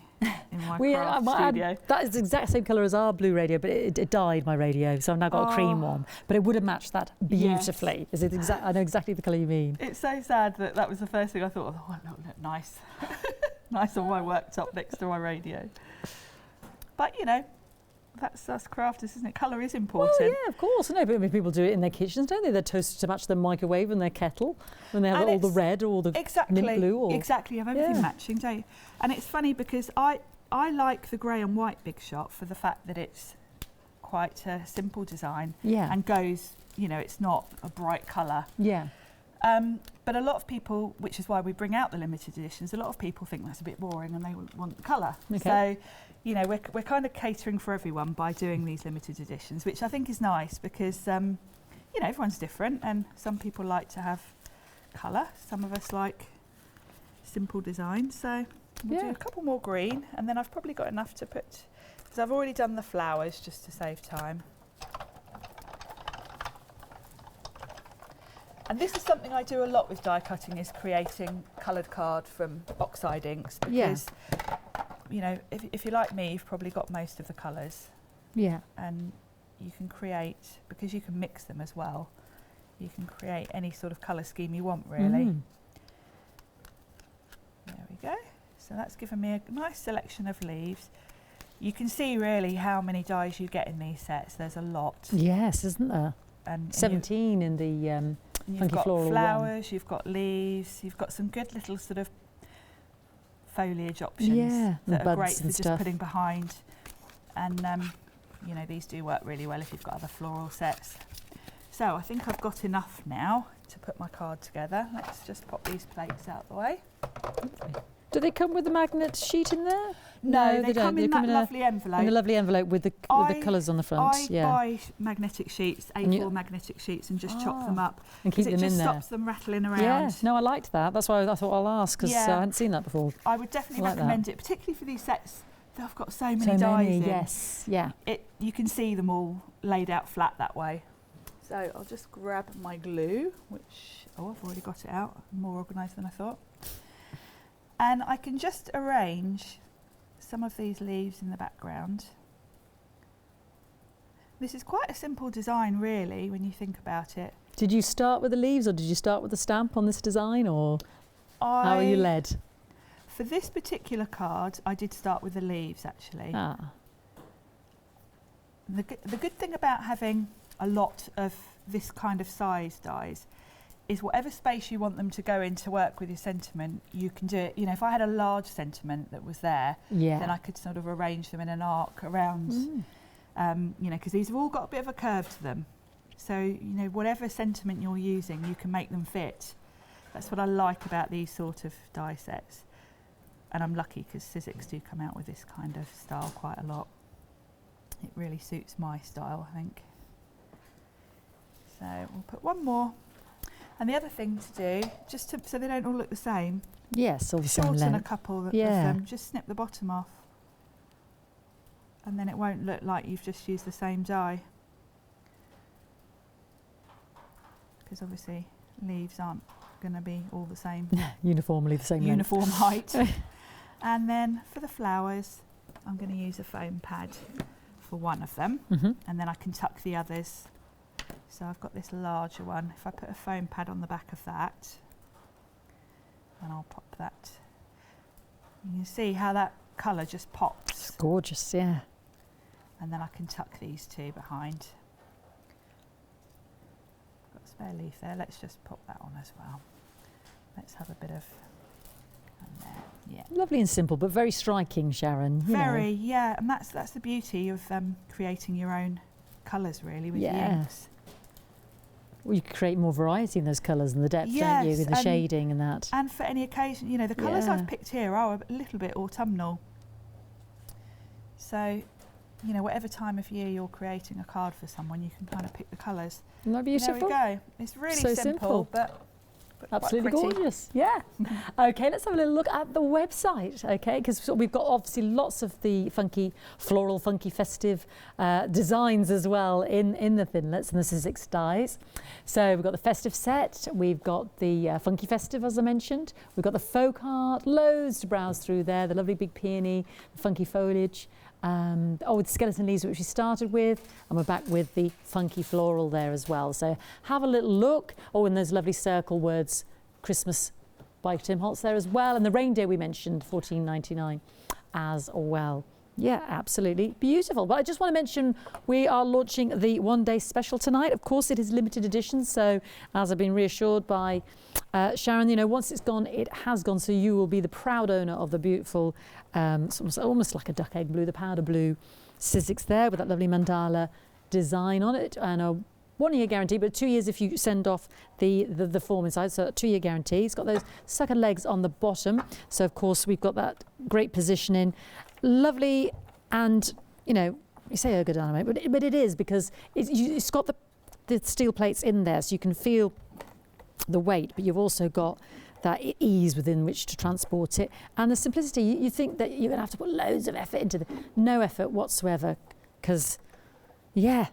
craft studio. That is the exact same colour as our blue radio, but it dyed my radio, so I've now got a cream one. But it would have matched that beautifully. Yes. Is it I know exactly the colour you mean. It's so sad that was the first thing I thought, oh, that would look nice. Nice on my worktop next to my radio. But, you know, that's craft, isn't it? Colour is important. Well, yeah, of course. No, but I mean, people do it in their kitchens, don't they? They're toasted to match their microwave and their kettle when they have all the red or all the mint blue. Or exactly, you have everything matching, don't you? And it's funny because I like the grey and white Big Shot for the fact that it's quite a simple design and goes, you know, it's not a bright colour. Yeah. But a lot of people, which is why we bring out the limited editions, a lot of people think that's a bit boring and they want the colour. Okay. So, you know, we're kind of catering for everyone by doing these limited editions, which I think is nice because, you know, everyone's different and some people like to have colour. Some of us like simple designs. So we'll do a couple more green and then I've probably got enough to put, because I've already done the flowers just to save time. And this is something I do a lot with die cutting, is creating coloured card from oxide inks because, you know, if you're like me, you've probably got most of the colours. Yeah. And you can create, because you can mix them as well, you can create any sort of colour scheme you want, really. There we go. So that's given me a nice selection of leaves. You can see really how many dies you get in these sets. There's a lot. Yes, isn't there? And 17 in the you've got Floral flowers, you've got leaves, you've got some good little sort of foliage options that are great for just putting behind. And, you know, these do work really well if you've got other floral sets. So I think I've got enough now to put my card together. Let's just pop these plates out the way. Do they come with the magnet sheet in there? No, they come in that lovely envelope. In the lovely envelope with the colours on the front. I buy magnetic sheets, A4 magnetic sheets, and just chop them up. And keep them in there. It just stops them rattling around. Yeah, no, I liked that. That's why I thought I'll ask, because I hadn't seen that before. I would definitely recommend it, particularly for these sets that have got so many dies in. Yes, yeah. You can see them all laid out flat that way. So I'll just grab my glue, which, I've already got it out. I'm more organised than I thought. And I can just arrange some of these leaves in the background. This is quite a simple design, really, when you think about it. Did you start with the leaves, or did you start with the stamp on this design, or how are you led? For this particular card, I did start with the leaves, actually. The good thing about having a lot of this kind of size dies is whatever space you want them to go in to work with your sentiment, you can do it. You know, if I had a large sentiment that was there, then I could sort of arrange them in an arc around, you know, because these have all got a bit of a curve to them. So, you know, whatever sentiment you're using, you can make them fit. That's what I like about these sort of die sets. And I'm lucky because Sizzix do come out with this kind of style quite a lot. It really suits my style, I think. So we'll put one more. And the other thing to do, just so they don't all look the same, shorten a couple of them, just snip the bottom off. And then it won't look like you've just used the same die. Because obviously leaves aren't going to be all the same. Uniformly the same uniform height. And then for the flowers, I'm going to use a foam pad for one of them. And then I can tuck the others. So I've got this larger one. If I put a foam pad on the back of that, and I'll pop that. You can see how that colour just pops. It's gorgeous, yeah. And then I can tuck these two behind. Got a spare leaf there. Let's just pop that on as well. Let's have a bit of, and there, yeah. Lovely and simple, but very striking, Sharon. You Very, know. yeah. And that's the beauty of creating your own colours, really, with the inks. Well, you could create more variety in those colours and the depth, Yes, don't you, with the shading and that. And for any occasion, you know, the colours I've picked here are a little bit autumnal. So, you know, whatever time of year you're creating a card for someone, you can kind of pick the colours. Isn't that beautiful? There we go. It's really So simple, but absolutely quite pretty. gorgeous. Yeah. Okay, let's have a little look at the website. Okay, because we've got obviously lots of the funky floral, funky festive designs as well in the Thinlits and the Sizzix dies. So we've got the festive set, we've got the funky festive, as I mentioned, we've got the folk art, loads to browse through there, the lovely big peony, the funky foliage. With skeleton leaves, which we started with, and we're back with the funky floral there as well. So have a little look. Oh, and those lovely circle words, Christmas by Tim Holtz there as well, and the reindeer we mentioned, $14.99 as well. Yeah, absolutely beautiful. But I just want to mention we are launching the one-day special tonight. Of course, it is limited edition, so as I've been reassured by Sharon, you know, once it's gone, it has gone. So you will be the proud owner of the beautiful, almost like a duck egg blue, the powder blue Sizzix there with that lovely mandala design on it, and a 1 year guarantee, but 2 years if you send off the form inside. So a 2 year guarantee. It's got those sucker legs on the bottom. So of course we've got that great positioning. Lovely, and you know, you say ergodynamic, but it is, because it's got the steel plates in there, so you can feel the weight, but you've also got that ease within which to transport it, and the simplicity. You think that you're going to have to put loads of effort into no effort whatsoever, because yeah,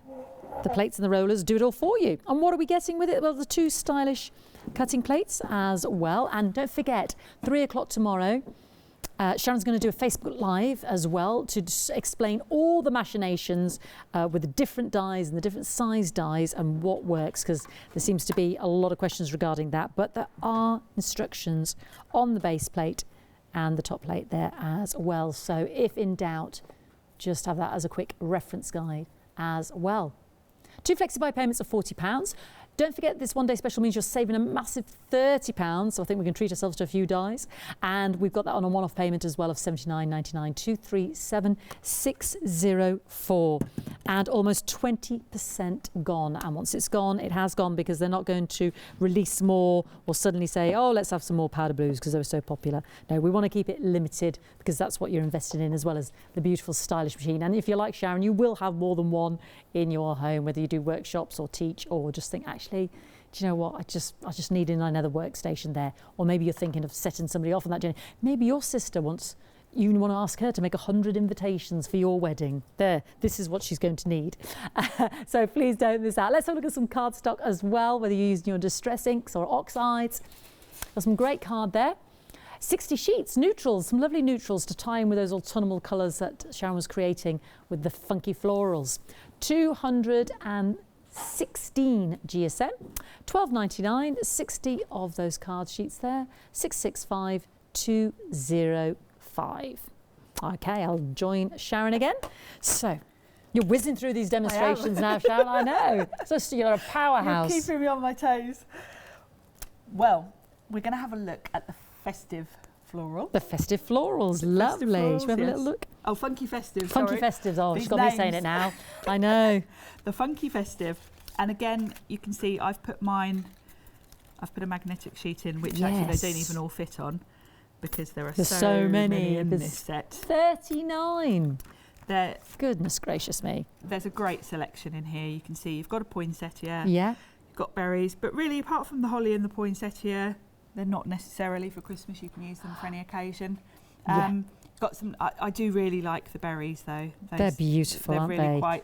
the plates and the rollers do it all for you. And what are we getting with it? Well, the two stylish cutting plates as well, and don't forget 3 o'clock tomorrow. Sharon's going to do a Facebook Live as well to explain all the machinations with the different dies and the different size dies and what works, because there seems to be a lot of questions regarding that. But there are instructions on the base plate and the top plate there as well. So if in doubt, just have that as a quick reference guide as well. 2 flexi-buy payments of £40. Don't forget, this one-day special means you're saving a massive £30, so I think we can treat ourselves to a few dies. And we've got that on a one-off payment as well of £79.99, 237604. And almost 20% gone. And once it's gone, it has gone, because they're not going to release more or suddenly say, oh, let's have some more powder blues because they were so popular. No, we want to keep it limited, because that's what you're investing in, as well as the beautiful, stylish machine. And if you're like Sharon, you will have more than one in your home, whether you do workshops or teach, or just think, actually, do you know what, I just need another workstation there. Or maybe you're thinking of setting somebody off on that journey. Maybe your sister you want to ask her to make 100 invitations for your wedding. This is what she's going to need. So please don't miss out. Let's have a look at some cardstock as well, whether you're using your distress inks or oxides. Got some great card there. 60 sheets, neutrals, some lovely neutrals to tie in with those autumnal colours that Sharon was creating with the funky florals. 216 GSM, £12.99, 60 of those card sheets there, 665205. Okay, I'll join Sharon again. So, you're whizzing through these demonstrations now, Sharon, I know. So you're a powerhouse. You're keeping me on my toes. Well, we're going to have a look at the festive floral. The festive florals, lovely. Florals, Should we have a little look? Oh, funky festive. Funky festives. Oh, she's got me saying it now. I know. The funky festive, and again, you can see I've put a magnetic sheet in, which actually they don't even all fit on, because there's so many in this set. 39. Goodness gracious me. There's a great selection in here. You can see you've got a poinsettia. Yeah. You've got berries, but really, apart from the holly and the poinsettia, they're not necessarily for Christmas. You can use them for any occasion. Got some. I do really like the berries, though. They're beautiful, they're aren't really they?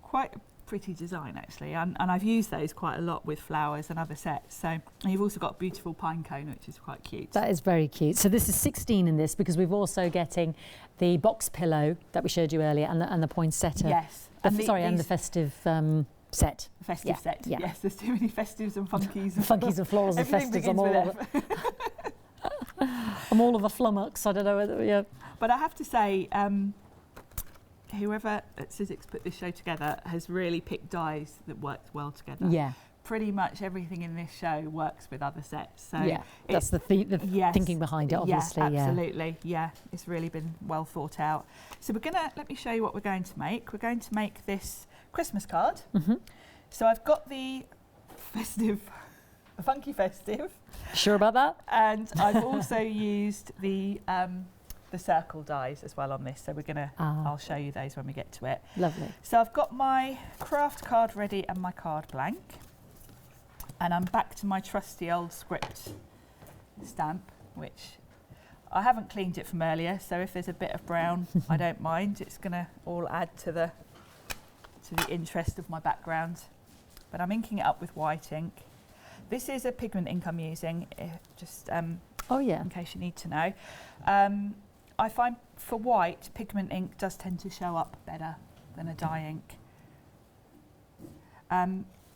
quite a pretty design, actually. And I've used those quite a lot with flowers and other sets. So, and you've also got a beautiful pine cone, which is quite cute. That is very cute. So this is 16 in this, because we've also getting the box pillow that we showed you earlier, and the poinsettia. Yes. And the festive set. The festive set. Yeah. Yes, there's too many festives and funkies. Funkies and florals and festives. I'm all over. I'm all of a flummox. I don't know whether, yeah. But I have to say, whoever at Sizzix put this show together has really picked dies that worked well together. Yeah. Pretty much everything in this show works with other sets. So yeah, that's the thinking behind it, obviously. Yeah, absolutely. Yeah, it's really been well thought out. So let me show you what we're going to make. We're going to make this Christmas card. So I've got the funky festive. Sure about that? And I've also used the circle dies as well on this. So I'll show you those when we get to it. Lovely. So I've got my craft card ready and my card blank. And I'm back to my trusty old script stamp, which I haven't cleaned it from earlier, so if there's a bit of brown, I don't mind. It's going to all add to the interest of my background. But I'm inking it up with white ink. This is a pigment ink I'm using, just in case you need to know. I find for white, pigment ink does tend to show up better than a dye ink.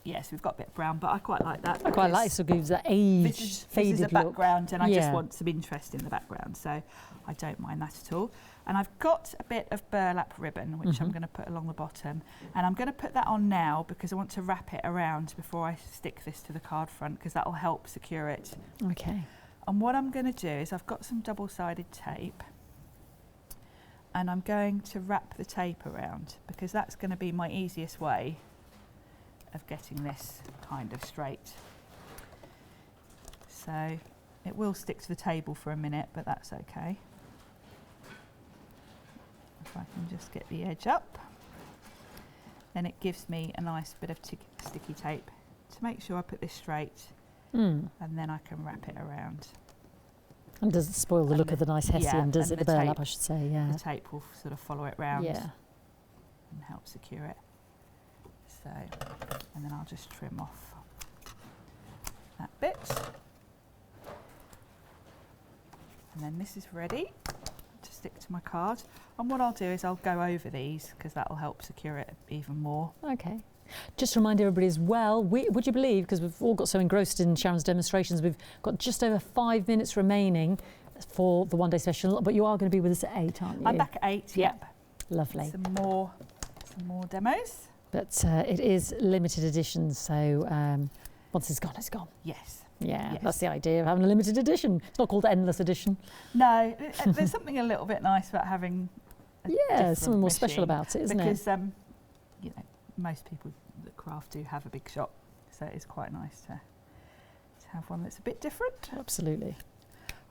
Yes, we've got a bit of brown, but I quite like that. I quite like it, so it gives that aged, faded this is a look. background, and I just want some interest in the background, so I don't mind that at all. And I've got a bit of burlap ribbon, which I'm going to put along the bottom, and I'm going to put that on now because I want to wrap it around before I stick this to the card front, because that will help secure it. Okay. And what I'm going to do is I've got some double-sided tape, and I'm going to wrap the tape around because that's going to be my easiest way of getting this kind of straight. So it will stick to the table for a minute, but that's okay. If I can just get the edge up, then it gives me a nice bit of sticky tape to make sure I put this straight, and then I can wrap it around. And does it spoil the look of the nice hessian, does it? The burlap, I should say, yeah. The tape will sort of follow it round and help secure it. So, and then I'll just trim off that bit. And then this is ready to stick to my card. And what I'll do is I'll go over these because that will help secure it even more. Okay. Just to remind everybody as well, would you believe, because we've all got so engrossed in Sharon's demonstrations, we've got just over 5 minutes remaining for the one-day special, but you are going to be with us at 8, aren't you? I'm back at 8, yep. Lovely. Some more demos. But it is limited edition, so once it's gone, it's gone. Yes. Yeah, that's the idea of having a limited edition. It's not called endless edition. No, there's something a little bit nice about having something more special about it, isn't it? Because you know, most people that craft do have a big shop, so it's quite nice to have one that's a bit different. Absolutely.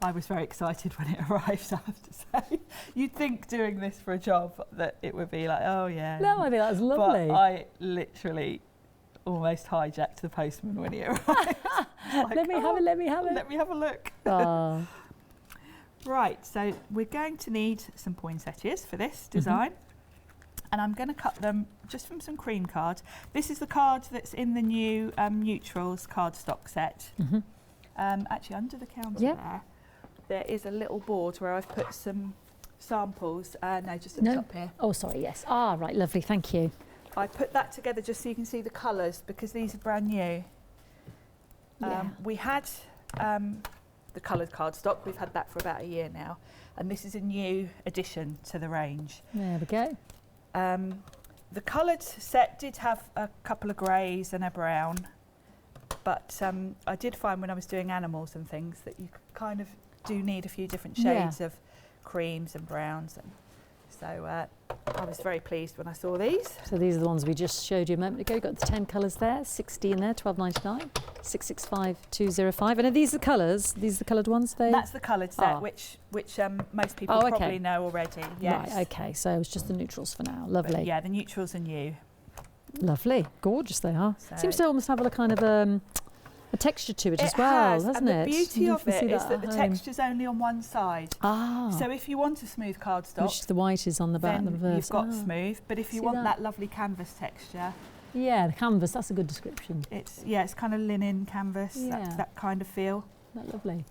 I was very excited when it arrived, I have to say. You'd think doing this for a job that it would be like, oh yeah. No, I think that was lovely. But I literally almost hijacked the postman when he arrived. Like, let me have it. Let me have a look. Right, so we're going to need some poinsettias for this design. And I'm going to cut them just from some cream cards. This is the card that's in the new Neutrals cardstock set. Actually, under the counter there is a little board where I've put some samples. No, just at the top here. Oh, sorry, yes. Ah, right, lovely, thank you. I put that together just so you can see the colours because these are brand new. We had the coloured cardstock. We've had that for about a year now. And this is a new addition to the range. There we go. The coloured set did have a couple of greys and a brown, but I did find when I was doing animals and things that you kind of do need a few different shades of creams and browns, and so I was very pleased when I saw these. So these are the ones we just showed you a moment ago. You've got the 10 colours there, 60 in there, £12.99, 665205. And are these the colours? These are the coloured ones? That's the coloured set, which most people probably know already. Yes. Right, okay, so it's just the neutrals for now. Lovely. But yeah, the neutrals are new. Lovely, gorgeous they are. So seems to almost have a kind of a texture to it as well, doesn't it? The beauty of it is that the texture's only on one side. So if you want a smooth cardstock, which the white is on the back and the reverse, you've got smooth. But if you want that lovely canvas texture, the canvas, that's a good description. It's kind of linen canvas, that kind of feel. That's lovely.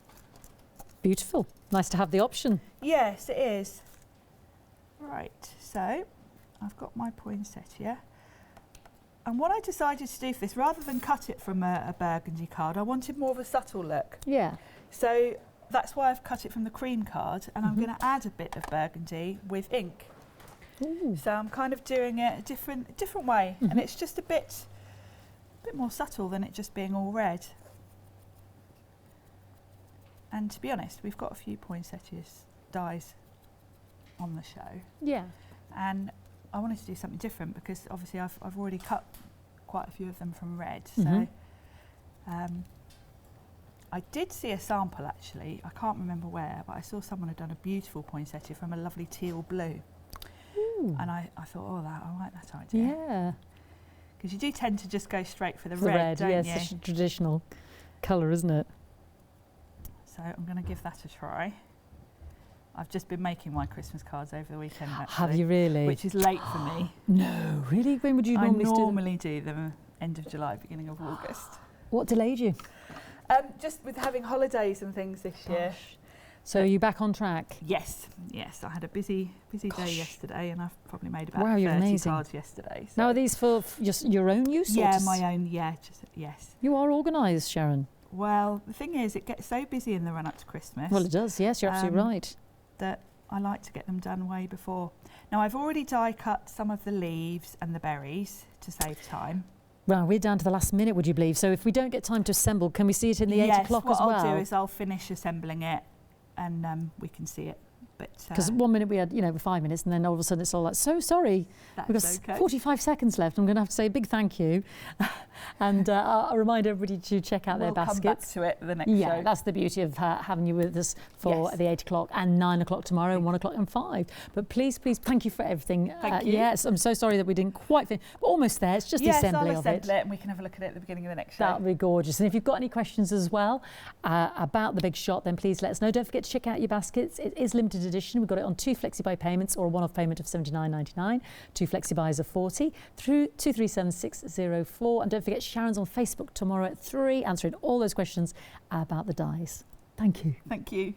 Beautiful. Nice to have the option. Yes, it is. Right, so I've got my poinsettia. And what I decided to do for this, rather than cut it from a burgundy card, I wanted more of a subtle look. Yeah. So that's why I've cut it from the cream card, and I'm going to add a bit of burgundy with ink. Ooh. So I'm kind of doing it a different way, and it's just a bit more subtle than it just being all red. And to be honest, we've got a few poinsettias dies on the show. Yeah. And I wanted to do something different because obviously I've already cut quite a few of them from red. So I did see a sample actually, I can't remember where, but I saw someone had done a beautiful poinsettia from a lovely teal blue. Ooh. And I thought, oh, I like that idea. Yeah. Because you do tend to just go straight for the The red, don't yes, you? it's a traditional colour, isn't it? So I'm going to give that a try. I've just been making my Christmas cards over the weekend actually. Have you really? Which is late for me. No, really? When would you I normally do them end of July, beginning of August. What delayed you? Just with having holidays and things this year. So are you back on track? Yes. I had a busy day yesterday, and I've probably made about Wow, you're 30 amazing. cards yesterday. So. Now, are these for just your own use? or Yeah, just- my own. Yeah, yes. You are organised, Sharon. Well, the thing is, it gets so busy in the run up to Christmas. Well, it does. Yes, you're absolutely right. That I like to get them done way before. Now, I've already die cut some of the leaves and the berries to save time. Well, we're down to the last minute, would you believe? So if we don't get time to assemble, can we see it in the 8 o'clock as well? What I'll do is I'll finish assembling it, and we can see it. Because 1 minute we had, 5 minutes, and then all of a sudden it's all like, so sorry. We've That's got okay. 45 seconds left. I'm going to have to say a big thank you. And I'll remind everybody to check out their We'll baskets. come back to it the next Yeah, show. that's the beauty of having you with us for Yes. the 8 o'clock and 9 o'clock tomorrow, and 1 o'clock and 5. But please, thank you for everything. Thank you. Yes, I'm so sorry that we didn't quite finish. But almost there. It's just the Yes, assembly I'll of it. assemble it, and we can have a look at it at the beginning of the next show. That would be gorgeous. And if you've got any questions as well about the big shot, then please let us know. Don't forget to check out your baskets. It is limited edition. We've got it on 2 FlexiBuy payments or a one-off payment of $79.99. 2 FlexiBuys of 40 through 237604. And don't forget, Sharon's on Facebook tomorrow at 3, answering all those questions about the dies. Thank you. Thank you.